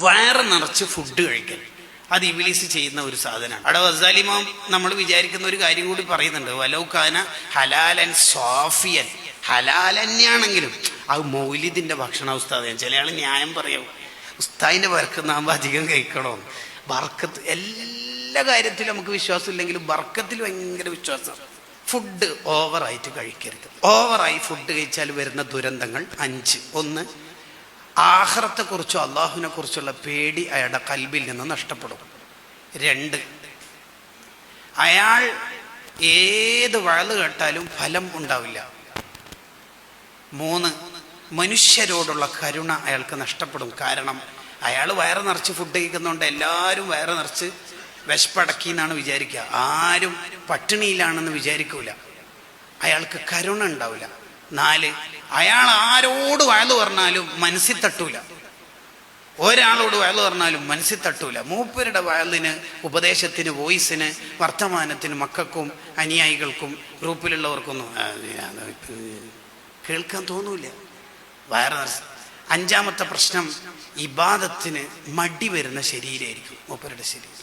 വയറ് നിറച്ച് ഫുഡ് കഴിക്കൽ, അത് ഇബ്ലീസ് ചെയ്യുന്ന ഒരു സാധനമാണ്. അവിടെ ഗസാലിമാം നമ്മൾ വിചാരിക്കുന്ന ഒരു കാര്യം കൂടി പറയുന്നുണ്ട്, വലൗകാന ഹലാലൻ സ്വാഫിയൻ, ഹലാൽ തന്നെയാണെങ്കിലും അത് മൗലിദിന്റെ ഭക്ഷണ ഉസ്താദ്. ചില ആൾ ന്യായം പറയും, ഉസ്താദിന്റെ ബർക്കത്താകുമ്പോൾ അധികം കഴിക്കണോ. ബർക്കത്ത് എല്ലാ കാര്യത്തിലും നമുക്ക് വിശ്വാസം ഇല്ലെങ്കിലും ബർക്കത്തിൽ ഭയങ്കര വിശ്വാസം. ഫുഡ് ഓവറായിട്ട് കഴിക്കരുത്. ഓവറായി ഫുഡ് കഴിച്ചാൽ വരുന്ന ദുരന്തങ്ങൾ 5. 1, ആഖിറത്തെക്കുറിച്ചോ അള്ളാഹുവിനെ കുറിച്ചുള്ള പേടി അയാളുടെ കൽബിൽ നിന്ന് നഷ്ടപ്പെടും. 2, അയാൾ ഏത് വഅദ് കേട്ടാലും ഫലം ഉണ്ടാവില്ല. 3, മനുഷ്യരോടുള്ള കരുണ അയാൾക്ക് നഷ്ടപ്പെടും. കാരണം അയാൾ വയറ് നിറച്ച് ഫുഡ് കഴിക്കുന്നതുകൊണ്ട് എല്ലാവരും വയറ് നിറച്ച് വിശപ്പടക്കി എന്നാണ് വിചാരിക്കുക. ആരും പട്ടിണിയിലാണെന്ന് വിചാരിക്കൂല. അയാൾക്ക് കരുണ ഉണ്ടാവില്ല. 4, അയാൾ ആരോട് വയല് പറഞ്ഞാലും മനസ്സിൽ തട്ടൂല. ഒരാളോട് വയല് പറഞ്ഞാലും മനസ്സിൽ തട്ടൂല. മൂപ്പരുടെ വയലിന്, ഉപദേശത്തിന്, വോയിസിന്, വർത്തമാനത്തിന് മക്കൾക്കും അനുയായികൾക്കും ഗ്രൂപ്പിലുള്ളവർക്കൊന്നും കേൾക്കാൻ തോന്നൂല. വയറ് നിറച്ച്. 5ാമത്തെ പ്രശ്നം, ഇബാദത്തിന് മടി വരുന്ന ശരീരമായിരിക്കും മൂപ്പരുടെ ശരീരം.